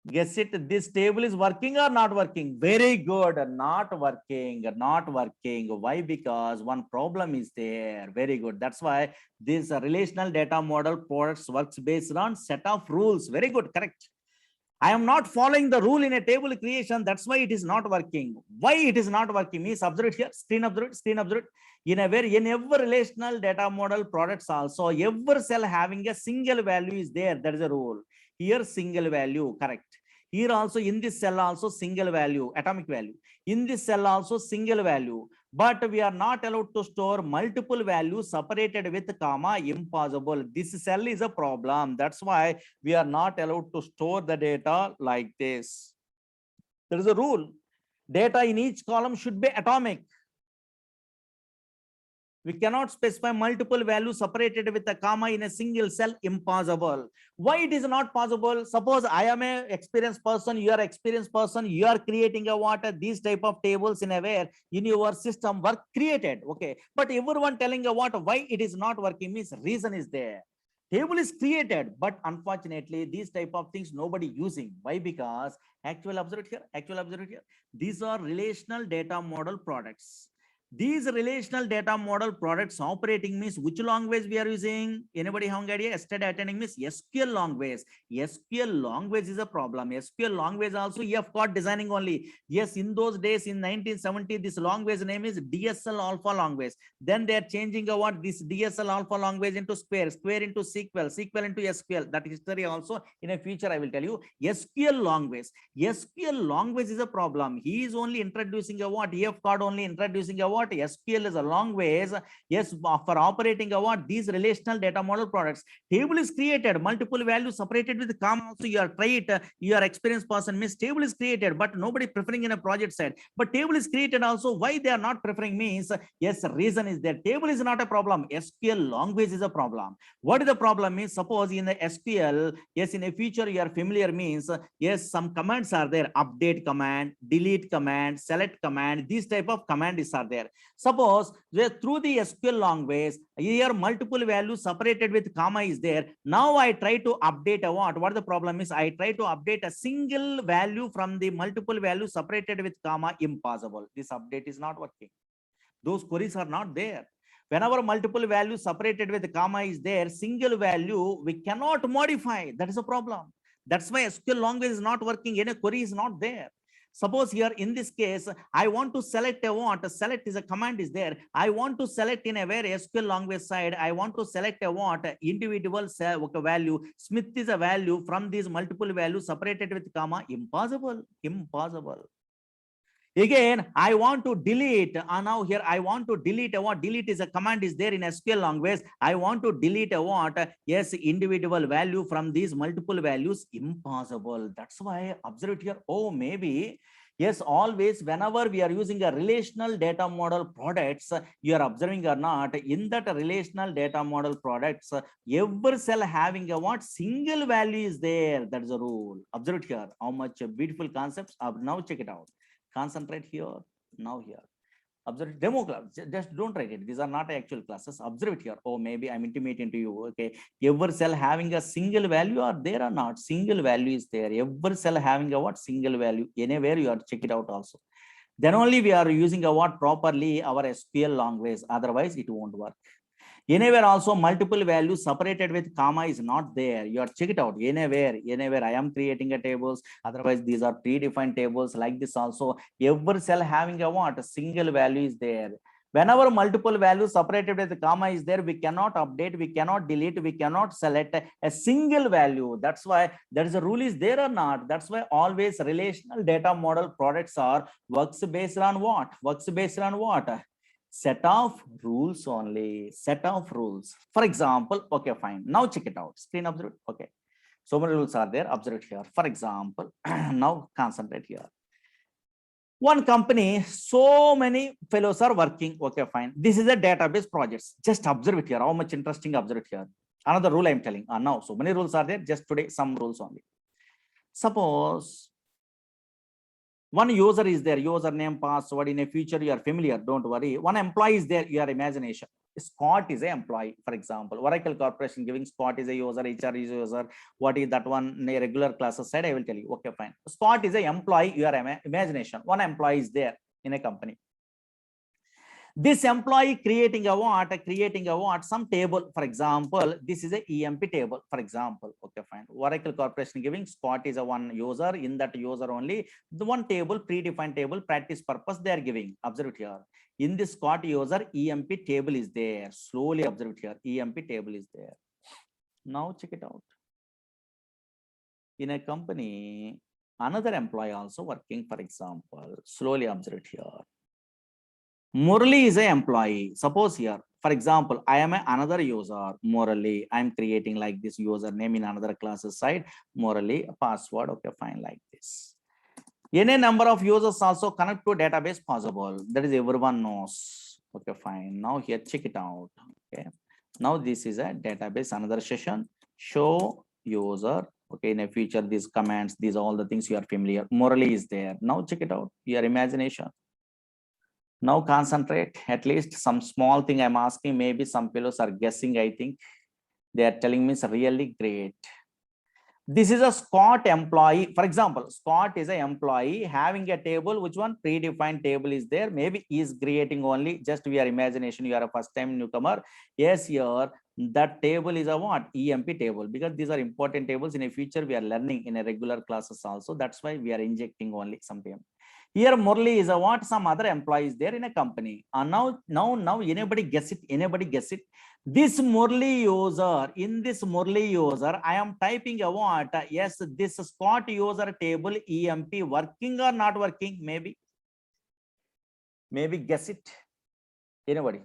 Guess it. This table is working or not working? Very good. Not working. Not working. Why? Because one problem is there. Very good. That's why this relational data model products works based on set of rules. Very good. Correct. I am not following the rule in a table creation. That's why it is not working. Why it is not working? Means observe it here. Screen observe it. Screen observe it. In every relational data model products also, every cell having a single value is there. That is a rule. Here single value. Correct. Here also in this cell also single value, atomic value. In this cell also single value. But we are not allowed to store multiple values separated with comma. Impossible. This cell is a problem. That's why we are not allowed to store the data like this. There is a rule. Data in each column should be atomic. We cannot specify multiple values separated with a comma in a single cell. Impossible. Why it is not possible? Suppose I am a experienced person, you are experienced person, you are creating a what, these type of tables in a where in your system were created. Okay, but everyone telling a what, why it is not working means reason is there. Table is created, but unfortunately these type of things nobody using. Why? Because actual observe here. These are relational data model products. These relational data model products operating means which language we are using? Anybody have an idea? Yesterday attending means SQL language. SQL language is a problem. SQL language also you have got designing only. Yes, in those days in 1970, this language name is DSL alpha language. Then they are changing what this DSL alpha language into square into SQL into SQL. That history also in a future I will tell you. SQL language. SQL language is a problem. He is only introducing a what? He have got only introducing a what? what? SQL is a long ways. Yes, for operating what? These relational data model products. Table is created, multiple values separated with comma. Also, you are try it, your experienced person means table is created, but nobody preferring in a project side. But table is created also. Why they are not preferring means, yes, reason is that table is not a problem. SQL language is a problem. What is the problem is, suppose in the SQL, yes, in a future you are familiar means, yes, some commands are there, update command, delete command, select command, these type of commands are there. Suppose through the SQL language, here multiple values separated with comma is there. Now I try to update a what the problem is, I try to update a single value from the multiple values separated with comma, impossible. This update is not working. Those queries are not there. Whenever multiple values separated with comma is there, single value we cannot modify. That is a problem. That's why SQL language is not working. Any query is not there. Suppose here in this case, I want to select a what? Select is a command is there. I want to select in a very SQL language side. I want to select a what? Individual value. Smith is a value from these multiple values separated with comma. Impossible. Impossible. Again, I want to delete. Now here I want to delete a what? Delete is a command is there in SQL language. I want to delete a what? Yes, individual value from these multiple values. Impossible. That's why observe it here. Oh, maybe. Yes, always whenever we are using a relational data model products, you are observing or not, in that relational data model products, every cell having a what? Single value is there. That is a rule. Observe it here. How much beautiful concepts. Now check it out. Concentrate here, now here. Observe demo class. Just don't write it. These are not actual classes. Observe it here. Oh, maybe I'm intimating to you. Okay, every cell having a single value or there or not? Single value is there. Every cell having a what? Single value. Anywhere you are check it out also. Then only we are using a what properly our SQL language. Otherwise, it won't work. Anywhere also multiple values separated with comma is not there. You are check it out. Anywhere I am creating a tables. Otherwise, these are predefined tables like this also. Every cell having a what? A single value is there. Whenever multiple values separated with comma is there, we cannot update, we cannot delete, we cannot select a single value. That's why there is a rule is there or not. That's why always relational data model products are works based on what? Works based on what? Set of rules only. Set of rules. For example, okay, fine. Now check it out. Screen observe. Okay. So many rules are there. Observe it here. For example, now concentrate here. One company, so many fellows are working. Okay, fine. This is a database projects. Just observe it here. How much interesting, observe it here. Another rule I'm telling. Now, so many rules are there. Just today, some rules only. Suppose one user is there, username, password. In a future, you are familiar, don't worry. One employee is there, your imagination. Scott is an employee, for example. Oracle Corporation giving Scott is a user, HR is a user. What is that one in a regular classes side? I will tell you. Okay, fine. Scott is an employee, your imagination. One employee is there in a company. This employee creating a what? Creating a what? Some table. For example, this is a EMP table. For example, okay, fine. Oracle Corporation giving Scott is a one user. In that user only, the one table, predefined table, practice purpose they are giving. Observe it here. In this Scott user, EMP table is there. Slowly observe it here. EMP table is there. Now check it out. In a company, another employee also working. For example, slowly observe it here. Murali is an employee. Suppose here, for example, I am another user, Murali. I'm creating like this username in another classes side, Murali, password. Okay, fine, like this. Any number of users also connect to database possible. That is everyone knows. Okay, fine. Now here, check it out. Okay. Now this is a database, another session. Show user. Okay, in a future, these commands, these all the things you are familiar. Murali is there. Now check it out. Your imagination. Now concentrate, at least some small thing I'm asking, maybe some fellows are guessing, I think. They are telling me it's really great. This is a Scott employee. For example, Scott is an employee having a table, which one predefined table is there. Maybe he is creating only just your imagination. You are a first time newcomer. Yes, here that table is a what? EMP table, because these are important tables. In a future, we are learning in a regular classes also. That's why we are injecting only sometime. Here Murali is a what? Some other employees there in a company. Now anybody guess it? Anybody guess it? This Murali user, in this Murali user, I am typing a what? Yes, this Scott user table EMP working or not working? Maybe guess it. Anybody?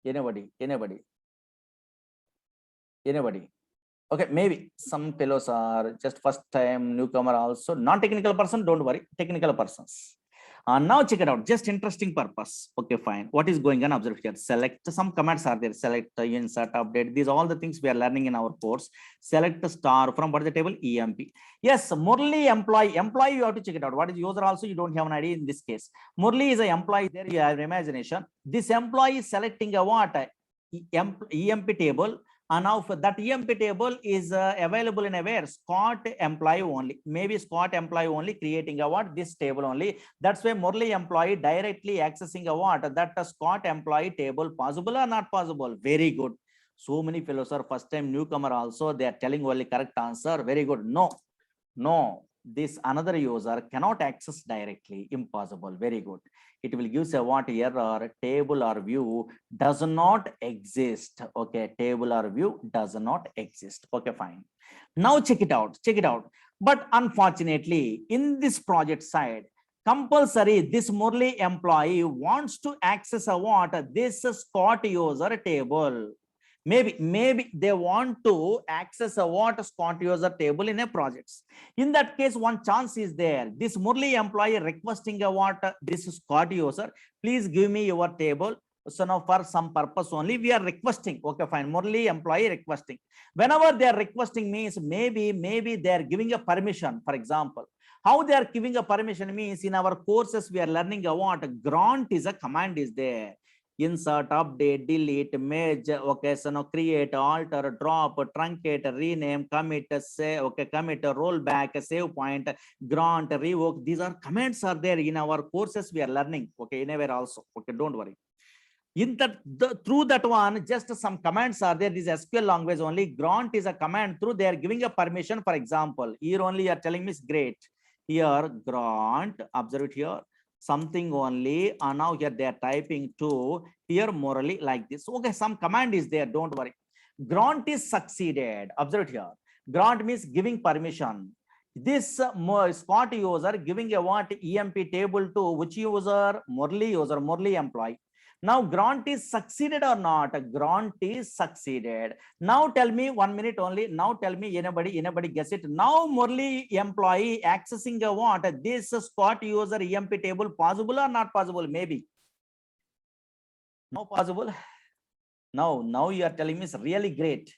Anybody? Anybody? Anybody? Okay, maybe some fellows are just first time newcomer also. Non-technical person, don't worry. Technical persons. Now check it out. Just interesting purpose. Okay, fine. What is going on? Observe here. Select some commands are there. Select, insert, update. These are all the things we are learning in our course. Select star from what is the table? EMP. Yes, Murli employee. Employee, you have to check it out. What is user also? You don't have an idea in this case. Murli is an employee. There you have imagination. This employee is selecting a what? EMP table. And now for that EMP table is available in a where? Scott employee only. Maybe Scott employee only creating a what? This table only. That's why Murli employee directly accessing a what? That Scott employee table possible or not possible? Very good. So many fellows are first time newcomer also. They are telling only correct answer. Very good. No, no. This another user cannot access directly. Impossible. Very good. It will give a what error? Table or view does not exist. Okay, table or view does not exist. Okay, fine. Now check it out. Check it out. But unfortunately, in this project side, compulsory this Murli employee wants to access a what? This Scott user table. Maybe they want to access a what? Scott user table in a projects. In that case, one chance is there. This Murli employee requesting a what? This Scott user, please give me your table. So now for some purpose only we are requesting. Okay, fine. Murli employee requesting. Whenever they are requesting means maybe they are giving a permission. For example, how they are giving a permission means in our courses we are learning a what? Grant is a command is there. Insert, update, delete, merge, okay, so now create, alter, drop, truncate, rename, commit, say, okay, commit, roll back, save point, grant, revoke. These are commands are there in our courses we are learning. Okay, anywhere also. Okay, don't worry. In that through that one, just some commands are there. This SQL language only. Grant is a command through they are giving a permission. For example, here only you are telling me is great. Here grant, observe it here. Something only, and now here they are typing to here morally like this. Okay, some command is there, don't worry. Grant is succeeded. Observe it here. Grant means giving permission. This Scott user giving a what? EMP table to which user? Murli user, Murli employee. Now grant is succeeded or not? Grant is succeeded. Now tell me 1 minute only. Now tell me anybody guess it. Now Murli employee accessing a what? This Scott user EMP table possible or not possible? Maybe. No possible. Now you are telling me it's really great.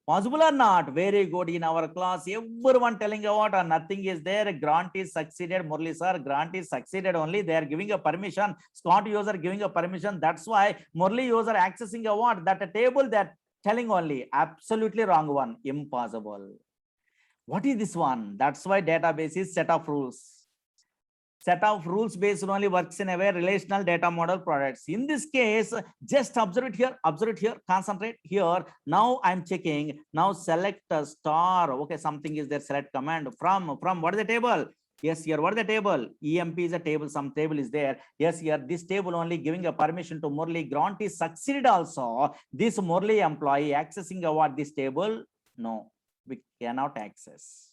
Possible or not? Very good. In our class, everyone telling about nothing is there. Grant is succeeded. Murli sir, grant is succeeded only. They are giving a permission. Scott user giving a permission. That's why Murli user accessing a what? That a table that telling only. Absolutely wrong one. Impossible. What is this one? That's why database is set of rules. Set of rules based only works in a way relational data model products. In this case, just observe it here, concentrate here. Now I'm checking. Now select a star. Okay, something is there. Select command from what is the table? Yes, here what is the table? EMP is a table. Some table is there. Yes, here this table only giving a permission to Murli. Grant is succeeded also. This Murli employee accessing a what? This table? No, we cannot access.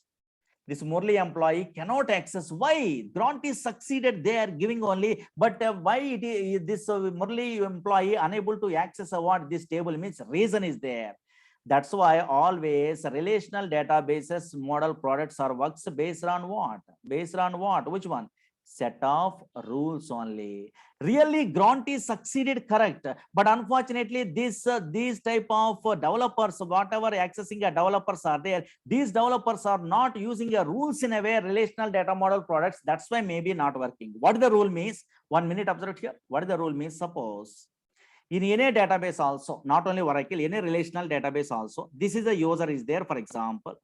This Murli employee cannot access. Why? Grant is succeeded. They are giving only, but why it is this Murli employee unable to access what this table means? Reason is there. That's why always relational databases model products are works based on what? Based on what? Which one? Set of rules only. Really grant is succeeded, correct, but unfortunately these type of developers, whatever accessing a developers are there, these developers are not using a rules in a way relational data model products. That's why maybe not working. What the rule means? 1 minute, observe here. What the rule means? Suppose in any database also, not only Oracle, any relational database also, this is a user is there. For example,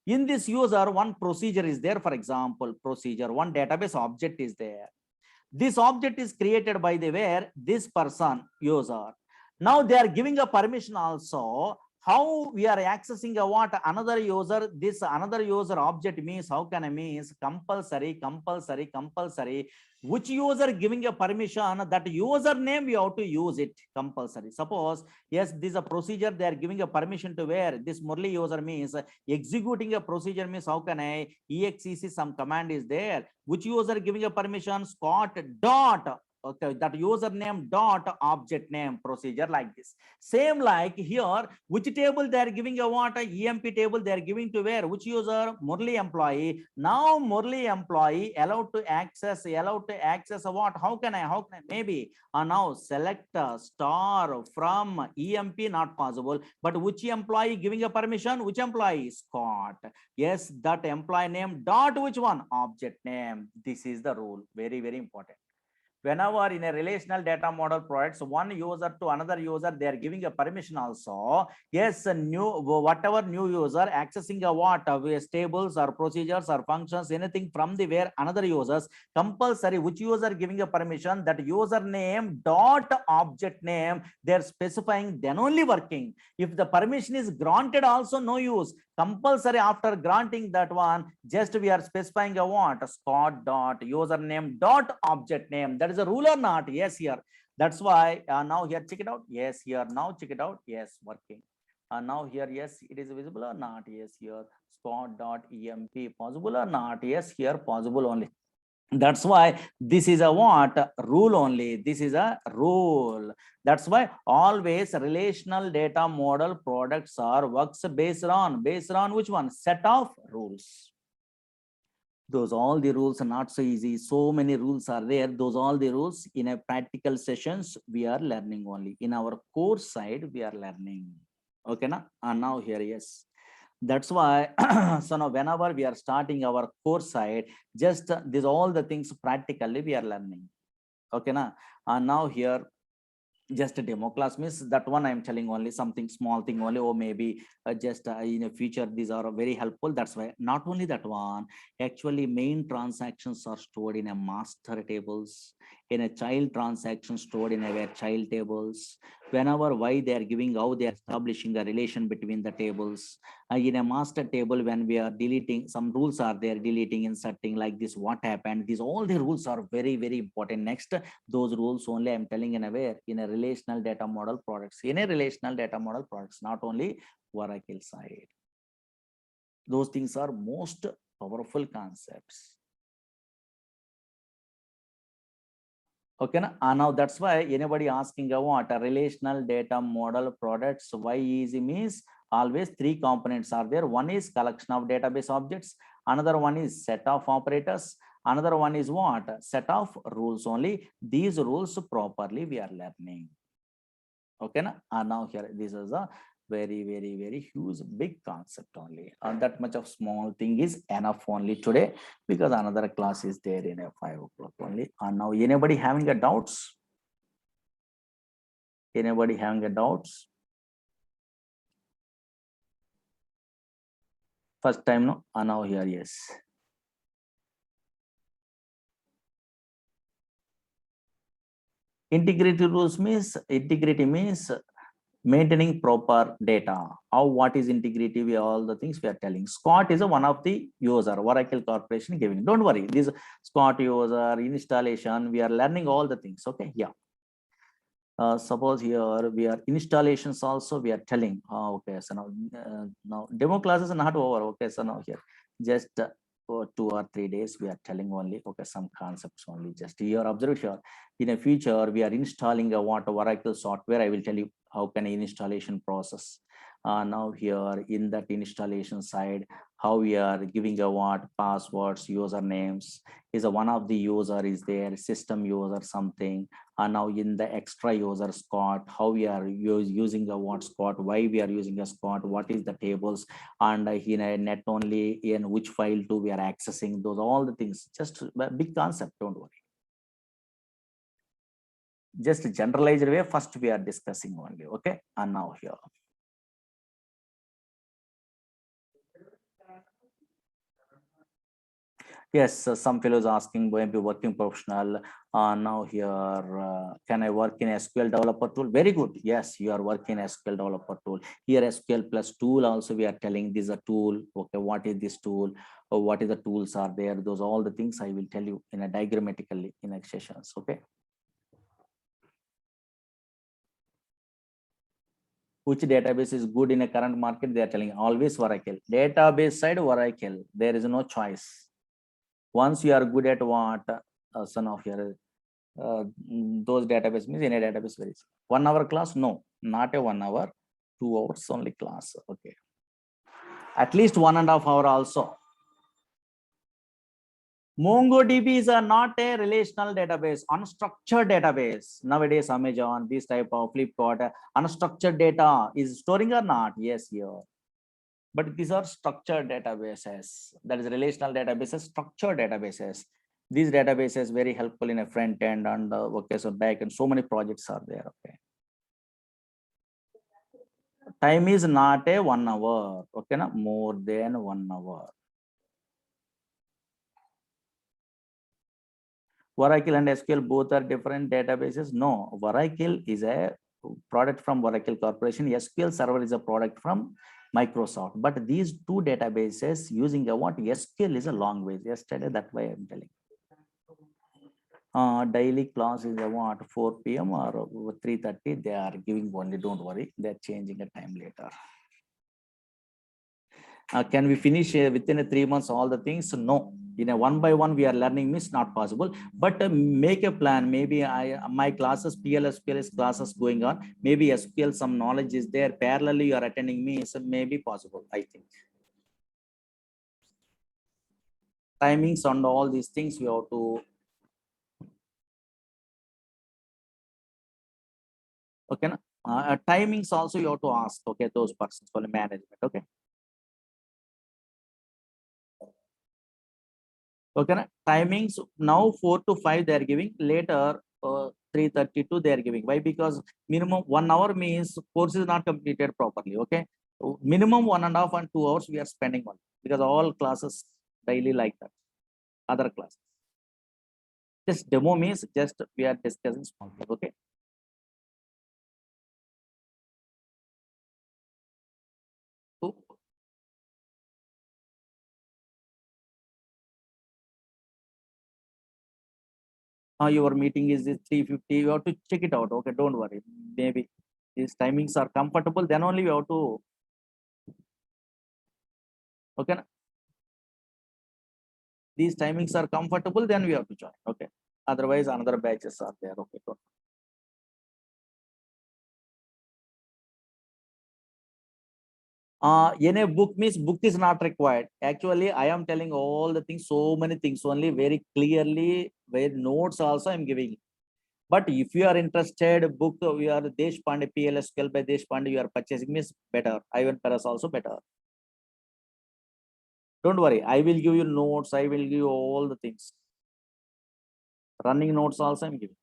in this user, one procedure is there. For example, procedure, one database object is there. This object is created by the where this person user. Now they are giving a permission also. How we are accessing a what? Another user. This another user object means how can I means compulsory. Which user giving a permission? That username we have to use it compulsory. Suppose yes, this is a procedure. They are giving a permission to where this Murli user means executing a procedure means how can I exec some command is there. Which user giving a permission? Scott dot Okay, that username dot object name procedure like this. Same like here, which table they are giving a what? A EMP table they are giving to where? Which user? Murli employee. Now Murli employee allowed to access a what? How can I? Maybe now select a star from EMP, not possible. But which employee giving a permission? Which employee? Scott. Yes, that employee name dot which one? Object name. This is the rule. Very, very important. Whenever in a relational data model products one user to another user, they are giving a permission also. Yes, a new whatever new user accessing a what tables or procedures or functions, anything from the where another users, compulsory which user giving a permission, that username dot object name they're specifying, then only working. If the permission is granted also, no use. Compulsory after granting that one, just we are specifying a what? Scott dot username dot object name. That is a rule or not? Yes, here. That's why now here check it out. Yes, here now check it out. Yes, working. Now here, yes, it is visible or not? Yes, here Scott dot emp possible or not? Yes, here possible only. That's why this is a what? Rule only. This is a rule. That's why always relational data model products are works based on which one? Set of rules. Those all the rules are not so easy. So many rules are there. Those all the rules in a practical sessions we are learning only. In our course side we are learning. Okay, na? And now here, yes. That's why so now whenever we are starting our course side, just these all the things practically we are learning. Okay, na? And now here just a demo class means that one I'm telling only something small thing only, or maybe just in a future these are very helpful. That's why not only that one, actually main transactions are stored in a master tables, in a child transaction stored in a child tables. Whenever why they are giving, how they are establishing a relation between the tables. In a master table, when we are deleting, some rules are there, deleting, inserting, like this, what happened, these all the rules are very, very important. Next, those rules only I'm telling in a way in a relational data model products, in a relational data model products, not only Oracle side. Those things are most powerful concepts. Okay, now that's why anybody asking what a relational data model products, why easy means always three components are there. One is collection of database objects, another one is set of operators, another one is what? Set of rules only. These rules properly we are learning. Okay, and now here this is a very, very, very huge big concept only, and that much of small thing is enough only today, because another class is there in a 5 o'clock only. And now anybody having a doubts? Anybody having a doubts? First time, no? And now here, yes. Integrity rules means, integrity means maintaining proper data. How, what is integrity? We all the things we are telling. Scott is a one of the user, Oracle Corporation giving. Don't worry, this Scott user installation, we are learning all the things. Okay, yeah. Suppose here we are installations also we are telling. Okay, so now demo classes are not over. Okay, so now here just for 2 or 3 days we are telling only. Okay, some concepts only. Just here observe here. In a future we are installing a what Oracle software. I will tell you how can installation process. Now here in that installation side, how we are giving a what passwords, usernames, is a one of the user is there, system user something. And now in the extra user Scott, how we are using a what Scott, why we are using a Scott, what is the tables, and in a net only in which file to we are accessing, those all the things. Just a big concept, don't worry. Just generalized way first we are discussing only. Okay, and now here. Yes, some fellows asking maybe working professional. Now here, can I work in SQL developer tool? Very good. Yes, you are working SQL developer tool. Here SQL plus tool also we are telling this is a tool. Okay, what is this tool? Or what is the tools are there? Those all the things I will tell you in a diagrammatically in next sessions. Okay. Which database is good in a current market? They are telling always Oracle. Database side Oracle. There is no choice. Once you are good at what son of your those database means in a database very 1 hour class, no, not a 1 hour, 2 hours only class. Okay, at least 1.5 hours also. MongoDB is not a relational database, unstructured database. Nowadays, Amazon, this type of Flipkart, unstructured data is storing or not? Yes, here. But these are structured databases. That is relational databases, structured databases. These databases very helpful in a front end and okay, so back and so many projects are there. Okay. Time is not a 1 hour. Okay, na? More than 1 hour. Oracle and SQL both are different databases. No, Oracle is a product from Oracle Corporation. SQL Server is a product from Microsoft. But these two databases using a what? SQL is a long way. Yesterday, that's why I'm telling. Daily class is a what? 4 p.m. or 3:30. They are giving only. Don't worry, they are changing a time later. Can we finish within 3 months all the things? No. In a 1 by 1 we are learning means not possible, but make a plan. Maybe my classes, PLS classes going on, maybe SQL some knowledge is there, parallelly you are attending me, so maybe possible. I think timings and all these things we have to. Okay, timings also you have to ask, okay, those persons for the management. Okay, okay, timings now 4 to 5 they are giving, later 3:32 they are giving. Why? Because minimum 1 hour means course is not completed properly. Okay, minimum 1.5 and 2 hours we are spending on, because all classes daily like that. Other classes just demo means just we are discussing small thing. Okay, so your meeting is 3:50, you have to check it out. Okay, don't worry, maybe these timings are comfortable, then only we have to. Okay, these timings are comfortable, then we have to join. Okay, otherwise another batches are there. Okay, don't. In a book means book is not required. Actually, I am telling all the things, so many things only very clearly, where notes also I'm giving. But if you are interested, book we are Deshpande, PLSQL by Deshpande, you are purchasing means better. Ivan Paras also better. Don't worry, I will give you notes, I will give you all the things. Running notes also I'm giving.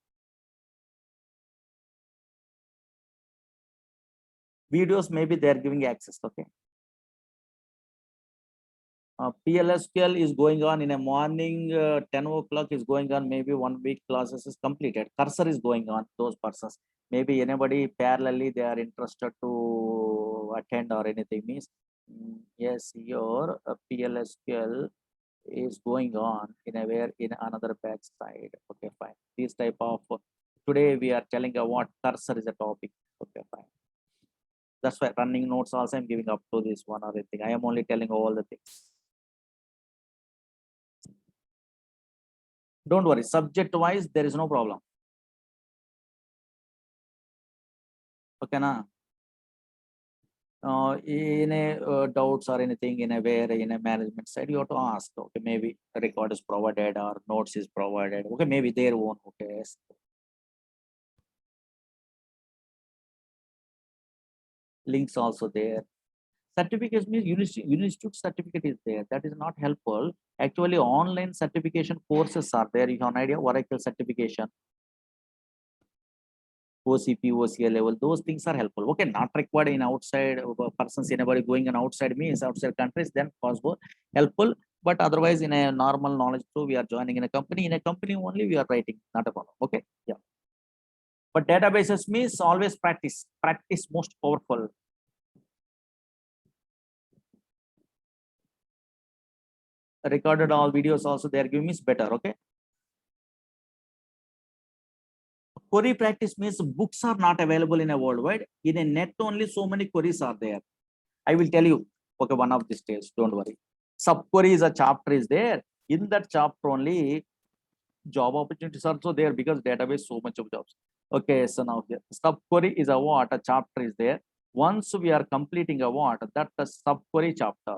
Videos maybe they are giving access. Okay. PLSQL is going on in a morning, 10 o'clock is going on, maybe 1 week classes is completed. Cursor is going on, those persons. Maybe anybody parallelly they are interested to attend or anything means, yes, your PLSQL is going on in a where in another batch side. Okay, fine. This type of, today we are telling what cursor is a topic. Okay, fine. That's why running notes also I'm giving up to this one or anything. I am only telling all the things. Don't worry, subject wise there is no problem. Okay, na? In a doubts or anything in a where in a management side you have to ask. Okay, maybe a record is provided or notes is provided. Okay, maybe their own. Okay, yes. Links also there. Certificates means institute certificate is there. That is not helpful. Actually, online certification courses are there. You have an idea, Oracle certification, OCP, OCA level, those things are helpful. Okay, not required in outside persons, anybody going on outside means outside countries, then possible, helpful. But otherwise, in a normal knowledge too, we are joining in a company only we are writing, not a problem. Okay, yeah. But databases means always practice most powerful. Recorded all videos also they are giving is better. Okay. Query practice means books are not available in a worldwide. In a net only so many queries are there. I will tell you. Okay, one of these days, don't worry. Sub query is a chapter is there. In that chapter only, Job opportunities are also there because database so much of jobs. Okay, so now here subquery is a what? A chapter is there. Once we are completing a what? That the subquery chapter.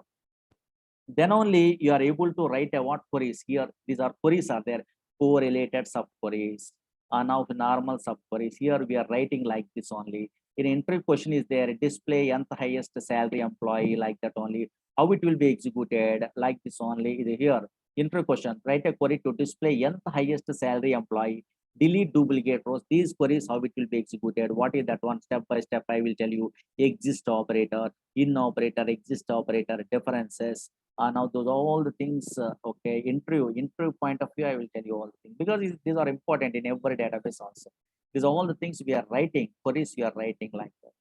Then only you are able to write a what queries here. These are queries are there, correlated subqueries. Now normal subqueries. Here we are writing like this only. In interview question is there, display nth highest salary employee like that only. How it will be executed like this only is here. Interview question, write a query to display nth highest salary employee. Delete duplicate rows. These queries, how it will be executed. What is that one? Step by step, I will tell you. Exist operator, in operator, exist operator, differences. Now those are all the things. Okay, interview point of view, I will tell you all the things because these are important in every database also. These are all the things we are writing. Queries we are writing like that.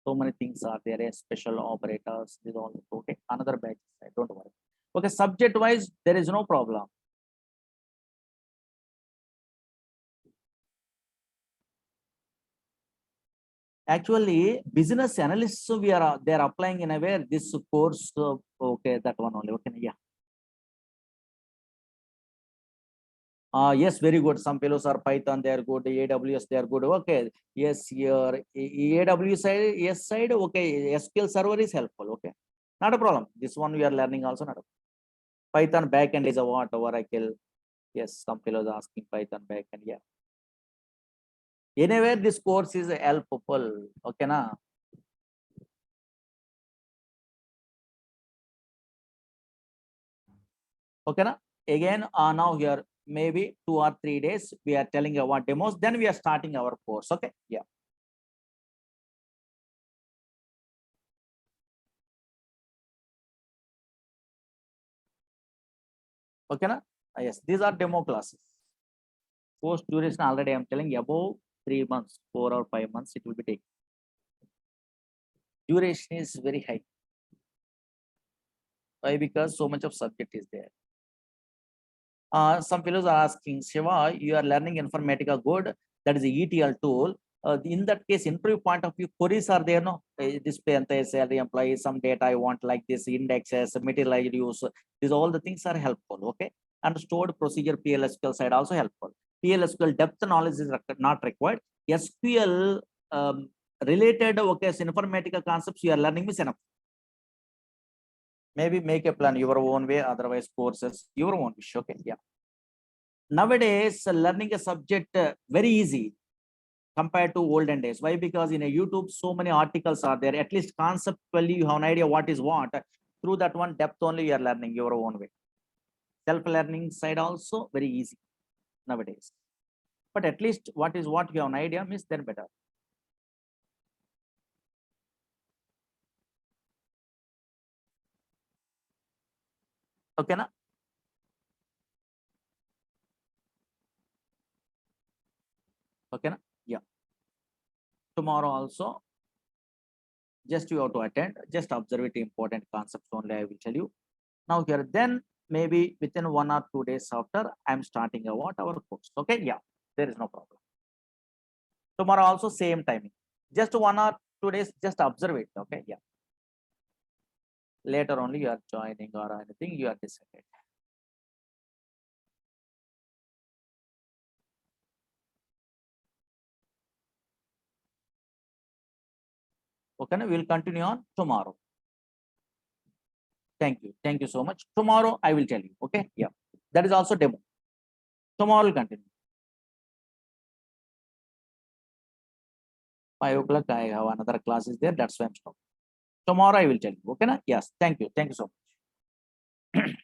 So many things are there. Special operators. These all okay. Another batch. Don't worry. Okay, subject wise, there is no problem. Actually, business analysts we are they are applying in a way this course. Okay, that one only. Okay, yeah. Yes, very good. Some fellows are Python, they are good. AWS, they are good. Okay. Yes, your AWS side, yes side. Okay. SQL server is helpful. Okay. Not a problem. This one we are learning also. Not a Python backend is a what? Oracle. Yes, some fellows are asking Python backend. Yeah. Anyway, this course is helpful. Okay, na? Okay, na? Again, now here maybe 2 or 3 days we are telling our demos. Then we are starting our course. Okay. Yeah. Okay, na? Yes, these are demo classes. Course duration already I'm telling you above 3 months, 4 or 5 months it will be taken. Duration is very high. Why? Because so much of subject is there. Some fellows are asking, Shiva, you are learning Informatica good. That is a ETL tool. In that case, interview point of view, queries are there, no? Display and salary employee, some data I want like this, indexes, materialized use. These all the things are helpful. Okay. And stored procedure PLSQL side also helpful. PLSQL depth knowledge is not required. SQL related okay, Informatica concepts you are learning is enough. Maybe make a plan your own way, otherwise courses your own wish. Okay, yeah. Nowadays, learning a subject very easy compared to olden days. Why? Because in a YouTube, so many articles are there. At least conceptually, you have an idea what is what. Through that one depth only, you are learning your own way. Self-learning side also very easy nowadays. But at least what is what you have an idea means then better. Okay, na? Okay, na? Yeah. Tomorrow also, just you have to attend. Just observe it. Important concepts only. I will tell you. Now here, then maybe within 1 or 2 days after, I'm starting a what our course. Okay, yeah, there is no problem. Tomorrow also same timing. Just 1 or 2 days, just observe it. Okay, yeah. Later only you are joining or anything, you are decided. Okay, we will continue on tomorrow. Thank you. Thank you so much. Tomorrow I will tell you. Okay, yeah. That is also demo. Tomorrow will continue. 5 o'clock, I have another class is there. That's why I'm stopping. Tomorrow I will tell you. Okay, na? Yes. Thank you. Thank you so much.